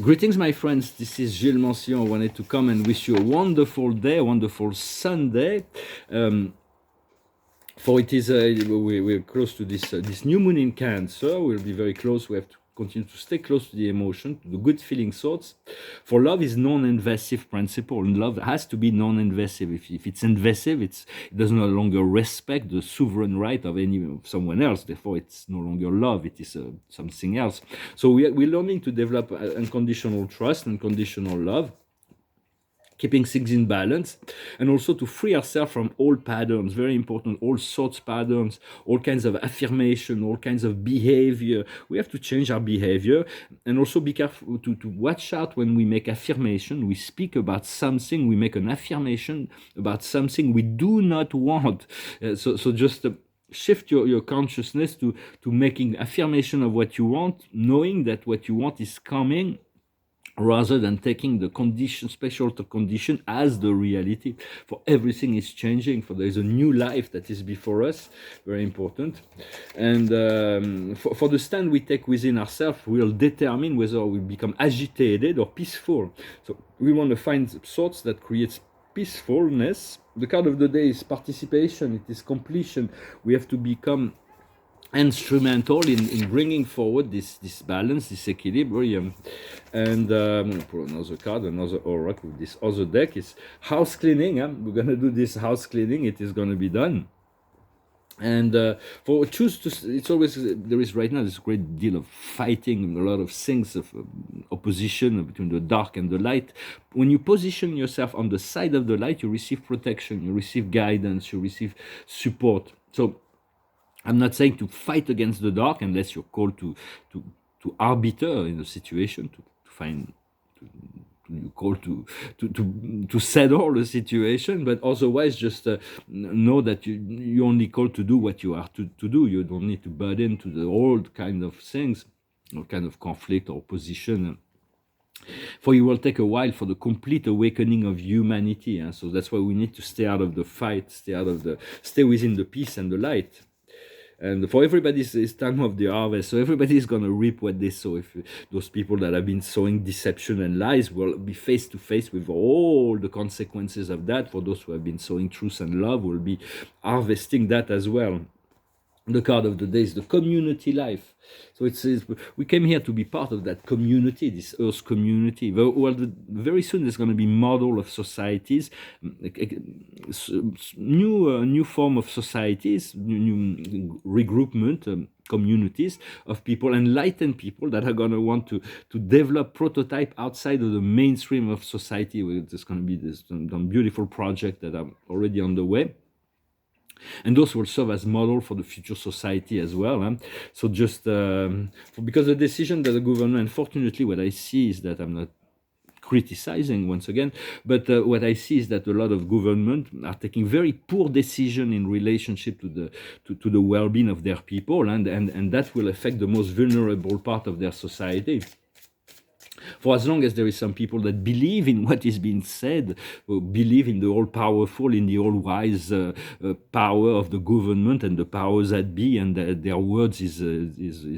Greetings, my friends. This is Gilles Mancion. I wanted to come and wish you a wonderful day, a wonderful Sunday. For it is we're close to this new moon in Cancer. We'll be very close. We have to continue to stay close to the emotion, to the good feeling thoughts. For love is non-invasive principle, and love has to be non-invasive. If it's invasive, it does no longer respect the sovereign right of someone else. Therefore, it's no longer love. It is something else. So we're learning to develop unconditional trust, unconditional love, keeping things in balance, and also to free ourselves from all patterns, very important, all thoughts patterns, all kinds of affirmation, all kinds of behavior. We have to change our behavior, and also be careful to watch out when we make affirmation. We speak about something, we make an affirmation about something we do not want. So just shift your consciousness to making affirmation of what you want, knowing that what you want is coming, rather than taking the condition, special condition, as the reality. For everything is changing, for there is a new life that is before us, very important. And for the stand we take within ourselves will determine whether we become agitated or peaceful. So we want to find thoughts that creates peacefulness. The card of the day is participation, it is completion. We have to become instrumental in bringing forward this balance, this equilibrium. And I'm going to pull another card, another oracle with this other deck. Is house cleaning. We're going to do this house cleaning. It is going to be done. And for choose to, it's always, there is right now this great deal of fighting, a lot of things of opposition between the dark and the light. When you position yourself on the side of the light, you receive protection, you receive guidance, you receive support. So I'm not saying to fight against the dark unless you're called to arbiter in a situation, to find, you call to settle the situation, but otherwise just know that you only call to do what you are to do. You don't need to burden to the old kind of things, or kind of conflict or opposition. For it will take a while for the complete awakening of humanity. So that's why we need to stay out of the fight, stay within the peace and the light. And for everybody, it's time of the harvest, so everybody is going to reap what they sow. If those people that have been sowing deception and lies will be face to face with all the consequences of that. For those who have been sowing truth and love, will be harvesting that as well. The card of the day is the community life. So it says we came here to be part of that community, this Earth community. Well, very soon there's going to be model of societies, new form of societies, new regroupment, communities of people, enlightened people that are going to want to develop prototype outside of the mainstream of society. There's going to be this beautiful project that are already on the way. And those will serve as model for the future society as well. So just because the decision that the government, unfortunately, what I see is that I'm not criticizing once again, but what I see is that a lot of government are taking very poor decision in relationship to the well-being of their people, and that will affect the most vulnerable part of their society. For as long as there is some people that believe in what is being said, believe in the all-powerful, in the all-wise power of the government and the powers that be, and their words is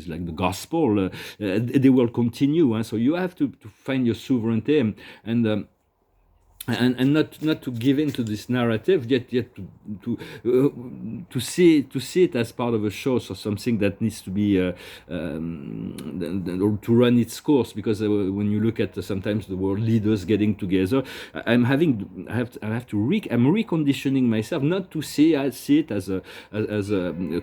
like the gospel, they will continue. So you have to find your sovereignty and not to give in to this narrative, yet to see it as part of a show, so something that needs to be to run its course. Because when you look at sometimes the world leaders getting together, I'm reconditioning myself not to see it as a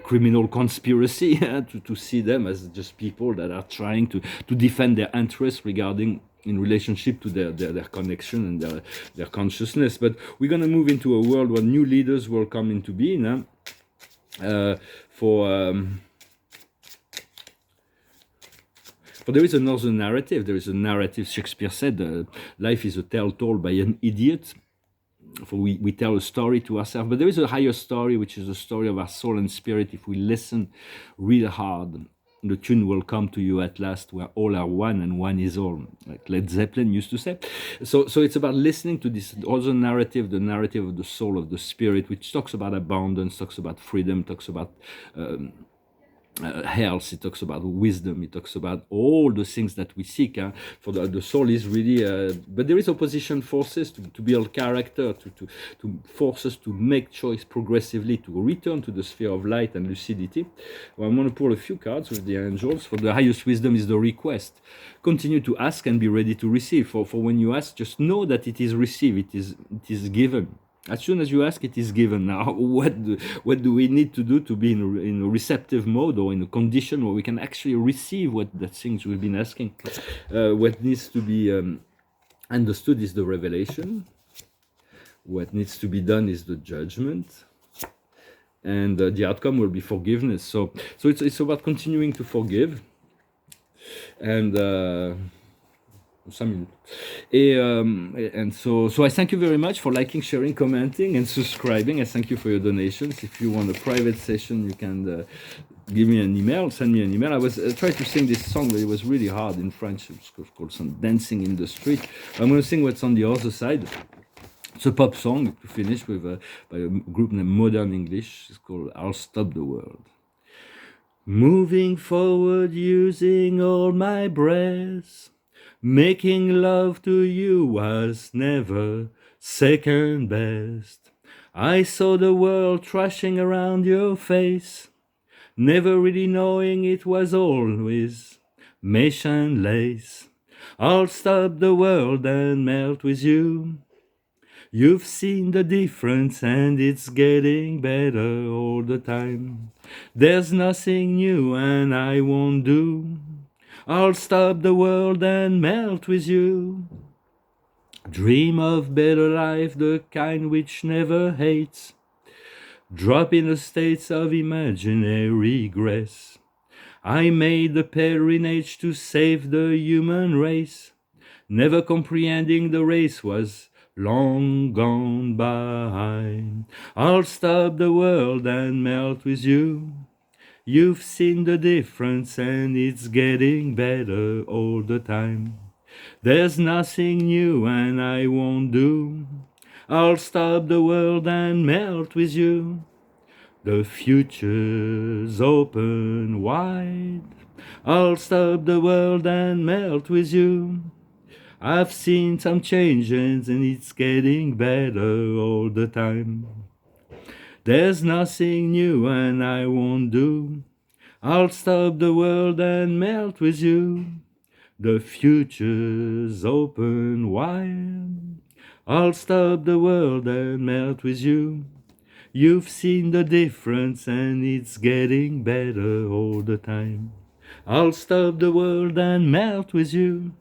criminal conspiracy, to see them as just people that are trying to defend their interests regarding, in relationship to their connection and their consciousness. But we're going to move into a world where new leaders will come into being. For there is another narrative. There is a narrative. Shakespeare said, life is a tale told by an idiot. For we tell a story to ourselves, but there is a higher story, which is the story of our soul and spirit. If we listen real hard, the tune will come to you at last, where all are one and one is all, like Led Zeppelin used to say. So it's about listening to this other narrative, the narrative of the soul, of the spirit, which talks about abundance, talks about freedom, talks about health, it talks about wisdom, it talks about all the things that we seek. For the soul is really, but there is opposition forces to build character, to force us to make choice progressively, to return to the sphere of light and lucidity. Well, I'm going to pull a few cards with the angels. For the highest wisdom is the request. Continue to ask and be ready to receive. For when you ask, just know that it is received, it is given. As soon as you ask, it is given. Now, what do we need to do to be in a receptive mode, or in a condition where we can actually receive what the things we've been asking? What needs to be understood is the revelation. What needs to be done is the judgment, and the outcome will be forgiveness. So it's about continuing to forgive, and. 5 minutes. And so I thank you very much for liking, sharing, commenting, and subscribing. I thank you for your donations. If you want a private session, you can give me an email, send me an email. I was trying to sing this song, but it was really hard in French. It's called some Dancing in the Street. I'm going to sing what's on the other side. It's a pop song to finish with by a group named Modern English. It's called I'll Stop the World. Moving forward using all my breath, making love to you was never second best. I saw the world trashing around your face, never really knowing it was always mesh and lace. I'll stop the world and melt with you. You've seen the difference and it's getting better all the time. There's nothing new and I won't do. I'll stop the world and melt with you. Dream of better life, the kind which never hates. Drop in the states of imaginary grace. I made the pilgrimage to save the human race. Never comprehending the race was long gone by. I'll stop the world and melt with you. You've seen the difference and it's getting better all the time. There's nothing new and I won't do. I'll stop the world and melt with you. The future's open wide. I'll stop the world and melt with you. I've seen some changes and it's getting better all the time. There's nothing new and I won't do. I'll stop the world and melt with you. The future's open wide. I'll stop the world and melt with you. You've seen the difference and it's getting better all the time. I'll stop the world and melt with you.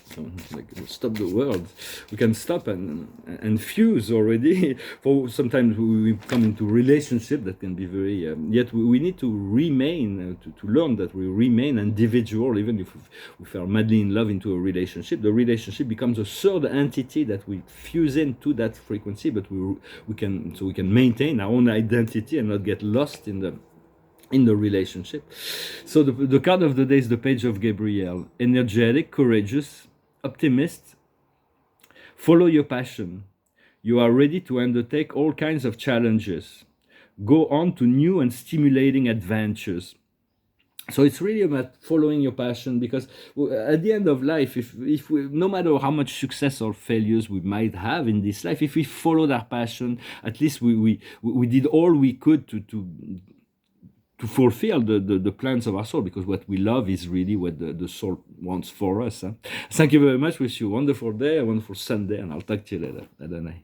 So, like, stop the world. We can stop and fuse already. For sometimes we come into relationship that can be very. Yet we need to remain to learn that we remain individual, even if we fell madly in love into a relationship. The relationship becomes a third entity that we fuse into that frequency, but we can maintain our own identity and not get lost in the relationship. So the card of the day is the Page of Gabriel. Energetic, courageous, optimist. Follow your passion. You are ready to undertake all kinds of challenges. Go on to new and stimulating adventures. So it's really about following your passion, because at the end of life, if we, no matter how much success or failures we might have in this life, if we followed our passion, at least we did all we could to fulfill the plans of our soul, because what we love is really what the soul wants for us. Thank you very much. Wish you a wonderful day, a wonderful Sunday, and I'll talk to you later. Bye.